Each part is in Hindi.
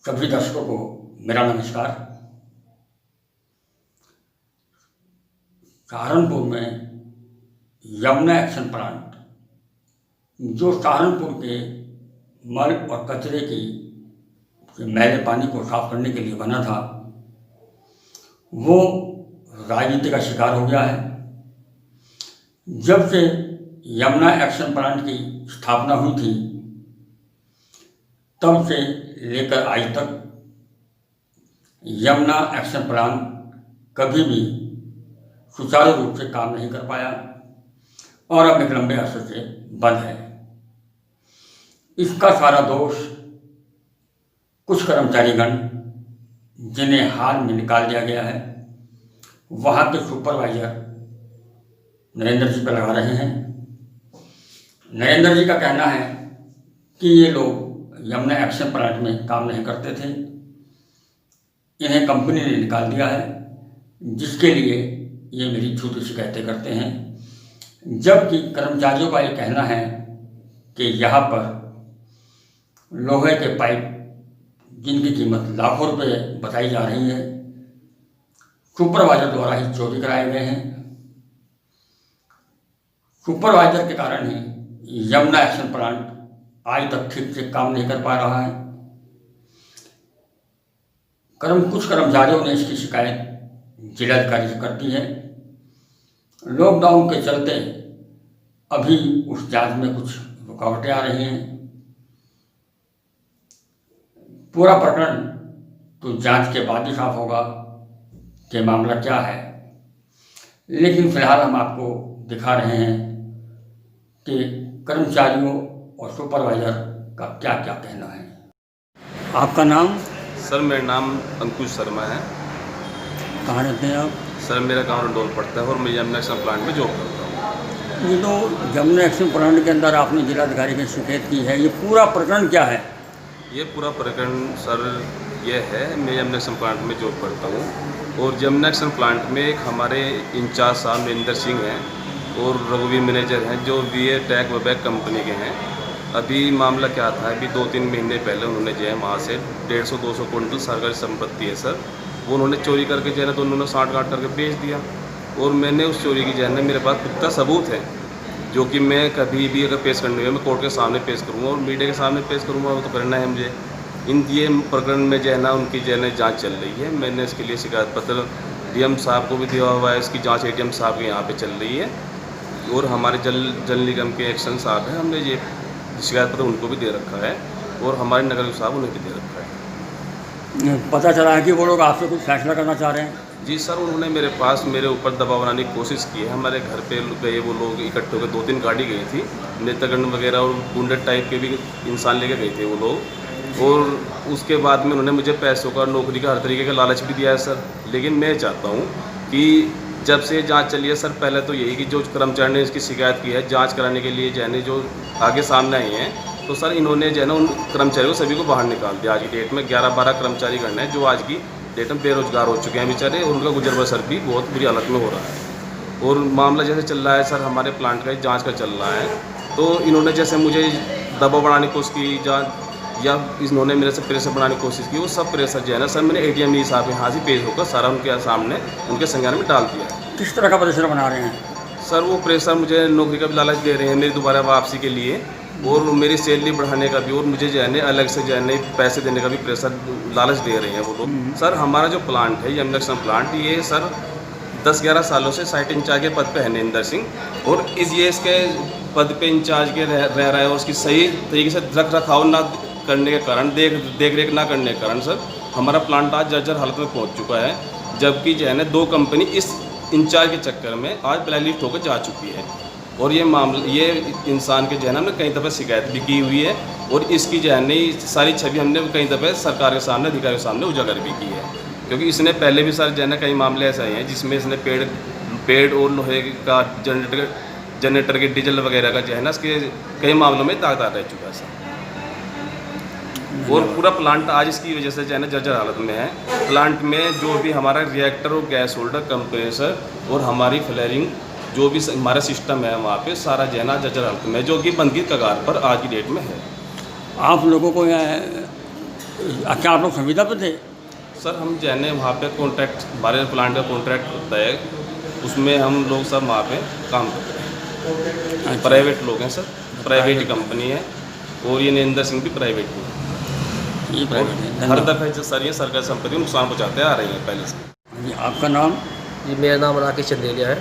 सभी दर्शकों को मेरा नमस्कार। सहारनपुर में यमुना एक्शन प्लांट जो सहारनपुर के मल और कचरे के मैले पानी को साफ करने के लिए बना था, वो राजनीति का शिकार हो गया है। जब से यमुना एक्शन प्लांट की स्थापना हुई थी, तब से लेकर आज तक यमुना एक्शन प्लांट कभी भी सुचारू रूप से काम नहीं कर पाया और अब एक लंबे अरसे से बंद है। इसका सारा दोष कुछ कर्मचारीगण, जिन्हें हाल में निकाल दिया गया है, वहाँ के सुपरवाइजर नरेंद्र जी पर लगा रहे हैं। नरेंद्र जी का कहना है कि ये लोग यमुना एक्शन प्लांट में काम नहीं करते थे, इन्हें कंपनी ने निकाल दिया है, जिसके लिए ये मेरी झूठी शिकायतें करते हैं। जबकि कर्मचारियों का ये कहना है कि यहाँ पर लोहे के पाइप, जिनकी कीमत लाखों रुपए बताई जा रही है, सुपरवाइजर द्वारा ही चोरी कराए गए हैं। सुपरवाइजर के कारण ही यमुना एक्शन प्लांट आज तक ठीक से काम नहीं कर पा रहा है। कुछ कर्मचारियों ने इसकी शिकायत जिलाधिकारी से कर दी है। लॉकडाउन के चलते अभी उस जांच में कुछ रुकावटें आ रही हैं। पूरा प्रकरण तो जांच के बाद ही साफ होगा कि मामला क्या है, लेकिन फिलहाल हम आपको दिखा रहे हैं कि कर्मचारियों और सुपरवाइजर का क्या क्या कहना है। आपका नाम? सर मेरा नाम अंकुश शर्मा है। कहाँ रहते हैं आप? सर मेरा गांव रंडोल पड़ता है और मैं यमुना एक्शन प्लांट में जॉब करता हूँ। ये तो यमुना एक्शन प्लांट के अंदर आपने जिलाधिकारी की शिकायत की है, ये पूरा प्रकरण क्या है? ये पूरा प्रकरण सर ये है, मैं यमुना एक्शन प्लांट में जॉब करता हूँ और यमुना एक्शन प्लांट में एक हमारे इंचार्ज साहब नरेंद्र सिंह हैं और रघुवीर मैनेजर हैं, जो वीए टैक वेबैक कंपनी के हैं। अभी मामला क्या था, अभी 2-3 महीने पहले उन्होंने जो है वहाँ से 150-200 कुंटल सरकारी संपत्ति है सर, वो उन्होंने चोरी करके जो है ना, तो उन्होंने साठ-गाँठ करके बेच दिया। और मैंने उस चोरी की जो है ना, मेरे पास पुख्ता सबूत है, जो कि मैं कभी भी अगर पेश करने हुए मैं कोर्ट के सामने पेश करूँगा और मीडिया के सामने पेश करूँगा, वो तो करना है मुझे। ये प्रकरण में जो है ना, उनकी जो है ना जाँच चल रही है। मैंने इसके लिए शिकायत पत्र डीएम साहब को भी दिया हुआ है, इसकी जाँच एडीएम साहब के यहाँ पर चल रही है और हमारे जल निगम के एक्शन साहब हैं, हमने ये शिकायत पत्र उनको भी दे रखा है और हमारे नगर साहब उन्हें भी दे रखा है। पता चला है कि वो लोग आपसे कुछ फैसला करना चाह रहे हैं? जी सर, उन्होंने मेरे ऊपर दबाव बनाने की कोशिश की है। हमारे घर पे गए वो लोग इकट्ठे होकर, 2-3 गाड़ी गई थी, नेतागण वगैरह और गुंडे टाइप के भी इंसान लेके गए थे वो लोग। और उसके बाद में उन्होंने मुझे पैसों का, नौकरी का, हर तरीके का लालच भी दिया है सर। लेकिन मैं चाहता हूँ कि जब से जांच चली है सर, पहले तो यही कि जो कर्मचारी ने इसकी शिकायत की है, जांच कराने के लिए जो है जो आगे सामने आए हैं, तो सर इन्होंने जो है ना उन कर्मचारियों को सभी को बाहर निकाल दिया। आज की डेट में 11-12 कर्मचारी गण हैं जो आज की डेट में बेरोजगार हो चुके हैं बेचारे, और उनका गुजर बसर भी बहुत बुरी हालत में हो रहा है। और मामला जैसे चल रहा है सर, हमारे प्लांट का जाँच का चल रहा है, तो इन्होंने जैसे मुझे दबाव बढ़ाने की कोशिश की या इन्होंने मेरे से प्रेशर बनाने की कोशिश की, वो सब प्रेशर जो है ना सर, मैंने एडीएम साहब के यहाँ से पेश होकर सारा उनके सामने उनके संज्ञान में डाल दिया। किस तरह का प्रेशर बना रहे हैं सर? वो प्रेशर मुझे नौकरी का भी लालच दे रहे हैं, मेरी दोबारा वापसी के लिए, और मेरी सैलरी बढ़ाने का भी, और मुझे जो है ना अलग से जो है ना पैसे देने का भी प्रेशर लालच दे रहे हैं वो लोग। सर हमारा जो प्लांट है यमुना एक्शन प्लांट, ये सर 10-11 सालों से साइट इंचार्ज के पद पे है नरेंद्र सिंह, और इसके पद पे इंचार्ज के रह रहा है, और उसकी सही तरीके से रख रखाव ना करने के कारण, देख रेख ना करने के कारण सर हमारा प्लांट आज जर्जर हालत में पहुंच चुका है। जबकि जो है ना 2 कंपनी इस इंचार्ज के चक्कर में आज ब्लैक लिस्ट होकर जा चुकी है, और ये मामला, ये इंसान के जो है ना हमने कई दफ़े शिकायत भी की हुई है, और इसकी जो है ना सारी छवि हमने कई दफ़े सरकार के सामने, अधिकारियों के सामने उजागर भी की है। क्योंकि इसने पहले भी सर जो है ना कई मामले ऐसे आए हैं जिसमें इसने पेड़ और लोहे का जनरेटर के डीजल वगैरह का जो है ना, इसके कई मामलों में दागदार रह चुका है सर। और पूरा प्लांट आज इसकी वजह से जो है ना जर्जर हालत में है। प्लांट में जो भी हमारा रिएक्टर और गैस होल्डर, कंप्रेसर और हमारी फ्लेयरिंग, जो भी हमारा सिस्टम है वहाँ पे सारा जो है ना जर्जर हालत में, जो कि बंद की कगार पर आज की डेट में है। आप लोगों को क्या आप लोग संविदा पे थे? सर हम जो है ना वहाँ पे कॉन्ट्रैक्ट, हमारे प्लांट का कॉन्ट्रैक्ट होता है, उसमें हम लोग सब वहाँ पे काम करते हैं। अच्छा। प्राइवेट लोग हैं सर, प्राइवेट ही कंपनी है, और ये नरेंद्र सिंह भी प्राइवेट ही ये है। प्राइवेट है, हर धन्यवाद। दफ़ा जो सर ये सरकारी संपत्ति को नुकसान पहुँचाते आ रहे हैं पहले से। जी, आपका नाम? जी, मेरा नाम राकेश चंदेलिया है।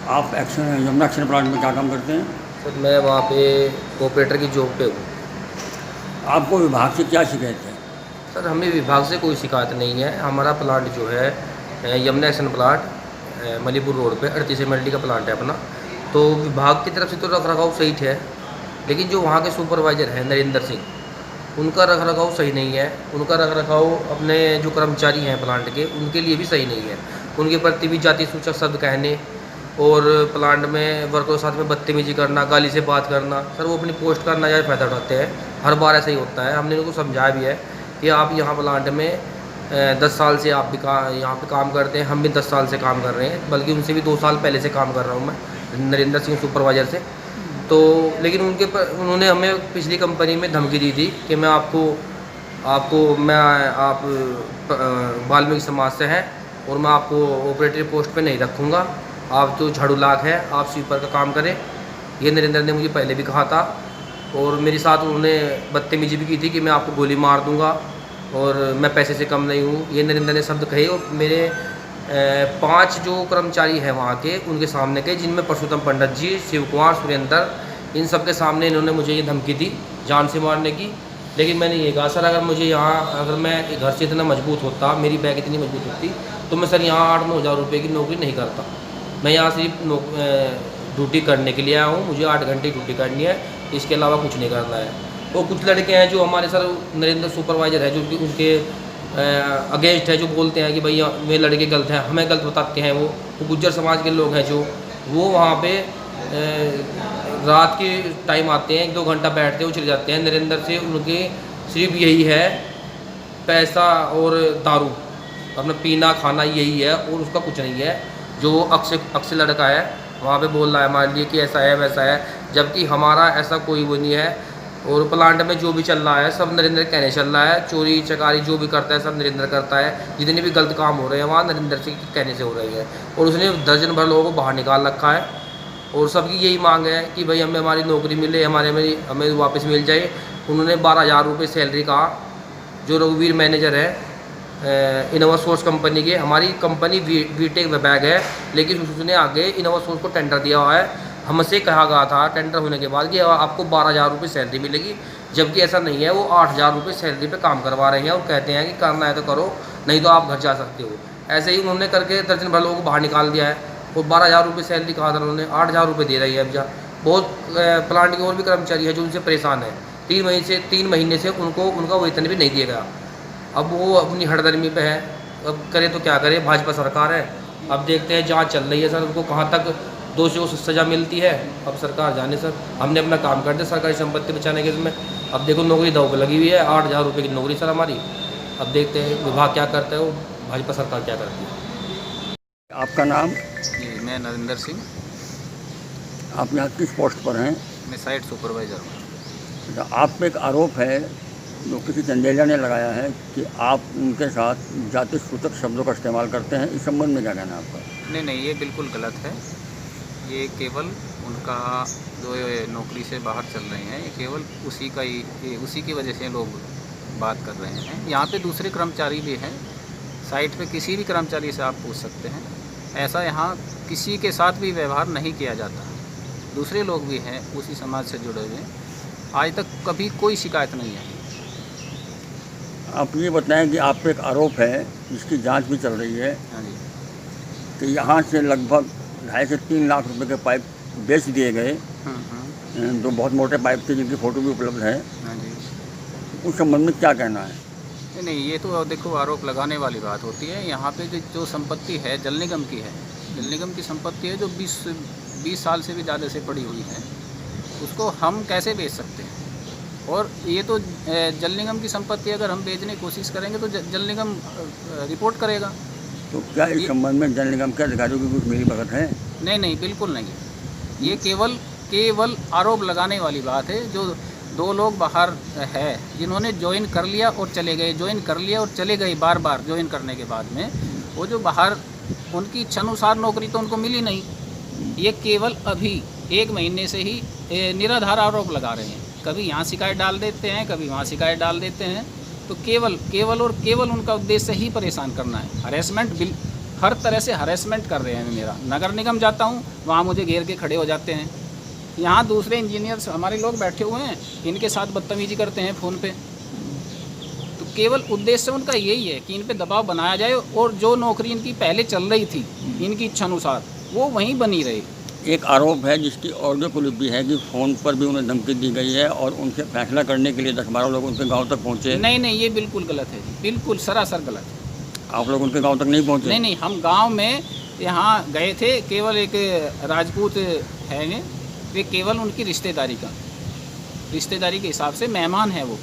आप यमुना एक्शन प्लांट में क्या काम करते हैं? सर मैं वहाँ पे ऑपरेटर की जॉब पे हूँ। आपको विभाग से क्या शिकायत है? सर हमें विभाग से कोई शिकायत नहीं है। हमारा प्लांट जो है यमुना एक्शन प्लांट मलीपुर रोड पे 38 MLD का प्लांट है अपना। तो विभाग की तरफ से तो रख रखाव सही है, लेकिन जो वहाँ के सुपरवाइज़र हैं नरेंद्र सिंह, उनका रख रखाव सही नहीं है। उनका रख रखाव अपने जो कर्मचारी हैं प्लांट के, उनके लिए भी सही नहीं है। उनके प्रति भी जाति सूचक शब्द कहने और प्लांट में वर्करों के साथ में बदतमीजी करना, गाली से बात करना। सर वो अपनी पोस्ट का नाजायज़ फ़ायदा उठाते हैं, हर बार ऐसा ही होता है। हमने उनको समझाया भी है कि आप यहाँ प्लांट में 10 साल से आप भी यहाँ पे काम करते हैं, हम भी 10 साल से काम कर रहे हैं, बल्कि उनसे भी 2 साल पहले से काम कर रहा हूँ मैं नरेंद्र सिंह सुपरवाइज़र से। तो लेकिन उन्होंने हमें पिछली कंपनी में धमकी दी थी कि मैं आप वाल्मीकि समाज से हैं और मैं आपको ऑपरेटर पोस्ट पे नहीं रखूँगा, आप जो झाड़ू लाख है आप स्वीपर का काम करें। ये नरेंद्र ने मुझे पहले भी कहा था, और मेरे साथ उन्होंने बदतमीजी भी की थी कि मैं आपको गोली मार दूंगा और मैं पैसे से कम नहीं हूँ। ये नरेंद्र ने शब्द कहे, और मेरे 5 जो कर्मचारी हैं वहाँ के, उनके सामने के, जिनमें परशुतम पंडित जी, शिव कुमार, सुरेंद्र, इन सब के सामने इन्होंने मुझे ये धमकी दी जान से मारने की। लेकिन मैंने ये कहा, सर अगर मैं घर से इतना मजबूत होता, मेरी बैग इतनी मजबूत होती, तो मैं सर यहाँ 8-9 हज़ार रुपये की नौकरी नहीं करता। मैं यहाँ सिर्फ ड्यूटी करने के लिए आया हूँ, मुझे 8 घंटे ड्यूटी करनी है, इसके अलावा कुछ नहीं करना है। और कुछ लड़के हैं जो हमारे सर नरेंद्र सुपरवाइज़र है, जो उनके अगेंस्ट है, जो बोलते हैं कि भैया वे लड़के गलत हैं, हमें गलत बताते हैं। वो गुज्जर समाज के लोग हैं, जो वो वहाँ पे रात के टाइम आते हैं, 1-2 घंटा बैठते हैं, वो चले जाते हैं। नरेंद्र से उनके सिर्फ यही है पैसा और दारू, अपना पीना खाना यही है, और उसका कुछ नहीं है। जो अक्षय लड़का है वहाँ पे बोल रहा है हमारे लिए कि ऐसा है वैसा है, जबकि हमारा ऐसा कोई वो नहीं है। और प्लांट में जो भी चल रहा है सब नरेंद्र कहने चल रहा है। चोरी चकारी जो भी करता है सब नरेंद्र करता है। जितने भी गलत काम हो रहे हैं वहाँ नरेंद्र सिंह के कहने से हो रही है, और उसने दर्जन भर लोगों को बाहर निकाल रखा है। और सबकी यही मांग है कि भाई हमें हमारी नौकरी मिले, हमें वापस मिल जाए। उन्होंने 12,000 रुपये सैलरी कहा। जो रघुवीर मैनेजर है इनोवा सोर्स कंपनी के, हमारी कंपनी वीटेक बैग है, लेकिन उसने आगे इनोवा सोर्स को टेंडर दिया हुआ है। हमसे कहा गया था टेंडर होने के बाद कि आपको 12,000 रुपये सैलरी मिलेगी, जबकि ऐसा नहीं है। वो 8,000 रुपये सैलरी पे काम करवा रहे हैं, और कहते हैं कि करना है तो करो, नहीं तो आप घर जा सकते हो। ऐसे ही उन्होंने करके दर्जन भर लोगों को बाहर निकाल दिया है। और 12,000 रुपये सैलरी कहा था उन्होंने, 8,000 रुपये दे रही है अब जा। बहुत प्लांट के और भी कर्मचारी है जो उनसे परेशान है। 3 महीने से उनका वेतन भी नहीं दिया गया। अब वो अपनी हड़दर्मी पे है, अब करे तो क्या करे, भाजपा सरकार है। अब देखते हैं, जांच चल रही है सर, उनको कहाँ तक दोषियों को सज़ा मिलती है, अब सरकार जाने। सर हमने अपना काम करते सरकारी संपत्ति बचाने के इसमें। अब देखो नौकरी दाव पे लगी हुई है, 8,000 रुपये की नौकरी सर हमारी। अब देखते हैं विभाग क्या करता है, वो भाजपा सरकार क्या करती है। आपका नाम? जी, मैं नरेंद्र सिंह, आप यहाँ किस पोस्ट पर हैं? मैं साइट सुपरवाइज़र हूँ। तो आप पे एक आरोप है जो किसी चंदेलिया ने लगाया है कि आप उनके साथ जाति सूचक शब्दों का इस्तेमाल करते हैं। इस संबंध में क्या कहना है आपका? नहीं, ये बिल्कुल गलत है। ये केवल उनका जो ये नौकरी से बाहर चल रहे हैं, ये केवल उसी की वजह से लोग बात कर रहे हैं। यहाँ पे दूसरे कर्मचारी भी हैं, साइट पे किसी भी कर्मचारी से आप पूछ सकते हैं। ऐसा यहाँ किसी के साथ भी व्यवहार नहीं किया जाता। दूसरे लोग भी हैं उसी समाज से जुड़े हुए, आज तक कभी कोई शिकायत नहीं है। आप ये बताएं कि आप पे एक आरोप है जिसकी जांच भी चल रही है हाँ जी। कि यहाँ से लगभग 2.5 से 3 लाख रुपए के पाइप बेच दिए गए, जो बहुत मोटे पाइप थे जिनकी फ़ोटो भी उपलब्ध है। हाँ जी। उस संबंध में क्या कहना है? नहीं, ये तो देखो आरोप लगाने वाली बात होती है। यहाँ पे जो संपत्ति है जल निगम की है, जल निगम की संपत्ति है जो 20 साल से भी ज़्यादा से पड़ी हुई है, उसको हम कैसे बेच सकते हैं? और ये तो जल निगम की संपत्ति अगर हम बेचने की कोशिश करेंगे तो जल निगम रिपोर्ट करेगा। तो क्या इस संबंध में जल निगम के अधिकारियों की कुछ मिलीभगत है? नहीं, बिल्कुल नहीं। ये केवल आरोप लगाने वाली बात है। जो 2 लोग बाहर है जिन्होंने ज्वाइन कर लिया और चले गए, ज्वाइन कर लिया और चले गए, बार बार ज्वाइन करने के बाद में वो जो बाहर उनकी इच्छानुसार नौकरी तो उनको मिली नहीं। ये केवल अभी 1 महीने से ही निराधार आरोप लगा रहे हैं, कभी यहाँ शिकायत डाल देते हैं, कभी वहाँ शिकायत डाल देते हैं। तो केवल उनका उद्देश्य ही परेशान करना है, हरेसमेंट, हर तरह से हरेसमेंट कर रहे हैं। मेरा नगर निगम जाता हूँ, वहाँ मुझे घेर के खड़े हो जाते हैं। यहाँ दूसरे इंजीनियर्स हमारे लोग बैठे हुए हैं, इनके साथ बदतमीजी करते हैं फ़ोन पे। तो केवल उद्देश्य उनका यही है कि इन पे दबाव बनाया जाए और जो नौकरी इनकी पहले चल रही थी इनकी इच्छानुसार वो वहीं बनी रहे। एक आरोप है जिसकी ऑडियो क्लिप भी है कि फ़ोन पर भी उन्हें धमकी दी गई है और उनसे फैसला करने के लिए 10-12 लोग उनके गांव तक पहुंचे। नहीं, ये बिल्कुल गलत है, बिल्कुल सरासर गलत है। आप लोग उनके गांव तक नहीं पहुंचे? नहीं, हम गांव में यहाँ गए थे, केवल एक राजपूत है, वे केवल उनकी रिश्तेदारी के हिसाब से मेहमान है वो,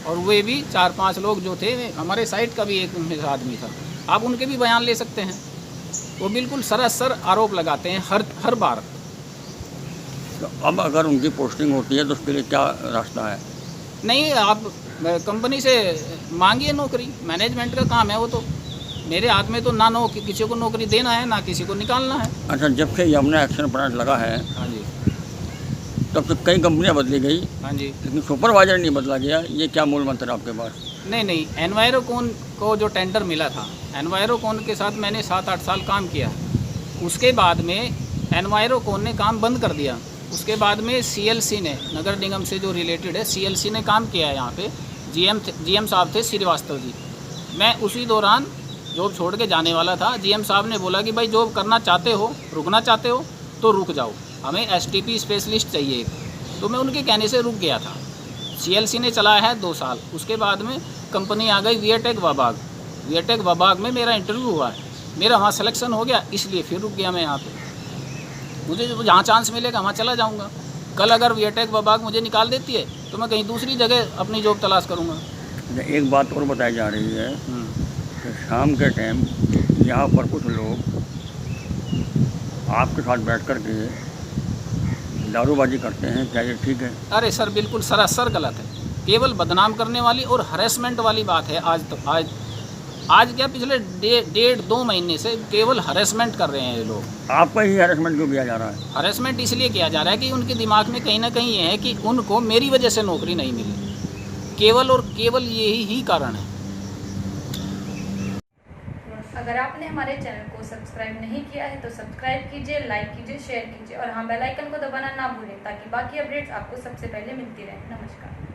और वे भी 4-5 लोग जो थे, हमारे साइड का भी एक उनमें आदमी था। आप उनके भी बयान ले सकते हैं। वो बिल्कुल सरासर आरोप लगाते हैं हर बार। तो अब अगर उनकी पोस्टिंग होती है तो उसके लिए क्या रास्ता है? नहीं, आप कंपनी से मांगिए नौकरी, मैनेजमेंट का काम है वो। तो मेरे हाथ में तो ना किसी को नौकरी देना है, ना किसी को निकालना है। अच्छा, जब से यमुना एक्शन प्लांट लगा है हाँ जी, तब तो कई कंपनियां बदली गई, हाँ जी। लेकिन सुपरवाइजर नहीं बदला गया। ये क्या मूल मंत्र आपके पास? नहीं, एनवायरोकॉन को जो टेंडर मिला था, एनवायरोकॉन के साथ मैंने 7-8 साल काम किया। उसके बाद में एनवायरोकॉन ने काम बंद कर दिया। उसके बाद में सीएलसी ने, नगर निगम से जो रिलेटेड है, सीएलसी ने काम किया है यहाँ पे। जीएम साहब थे श्रीवास्तव जी। मैं उसी दौरान जॉब छोड़ के जाने वाला था। जीएम साहब ने बोला कि भाई जॉब करना चाहते हो, रुकना चाहते हो तो रुक जाओ, हमें एसटीपी स्पेशलिस्ट चाहिए। तो मैं उनके कहने से रुक गया था। सीएलसी ने चलाया है 2 साल। उसके बाद में कंपनी आ गई वीएटेक वबाग। वीएटेक वबाग में मेरा इंटरव्यू हुआ है, मेरा वहाँ सिलेक्शन हो गया, इसलिए फिर रुक गया मैं यहाँ पे। मुझे जहाँ चांस मिलेगा वहाँ चला जाऊँगा। कल अगर वीएटेक वबाग मुझे निकाल देती है तो मैं कहीं दूसरी जगह अपनी जॉब तलाश करूँगा। एक बात और बताई जा रही है कि शाम के टाइम यहाँ पर कुछ लोग आपके साथ बैठ कर के दारूबाजी करते हैं, क्या ये ठीक है? अरे सर, बिल्कुल सरासर गलत है। केवल बदनाम करने वाली और हरेसमेंट वाली बात है। आज क्या, पिछले 1.5-2 महीने से केवल हरेसमेंट कर रहे हैं ये लोग। आपका ही हैरेसमेंट क्यों किया जा रहा है? हरेसमेंट इसलिए किया जा रहा है कि उनके दिमाग में कहीं ना कहीं ये है कि उनको मेरी वजह से नौकरी नहीं मिली। केवल और केवल यही ही कारण है। अगर आपने हमारे चैनल को सब्सक्राइब नहीं किया है तो सब्सक्राइब कीजिए, लाइक कीजिए, शेयर कीजिए और हाँ, बेल आइकन को दबाना ना भूलें ताकि बाकी अपडेट्स आपको सबसे पहले मिलती रहें। नमस्कार।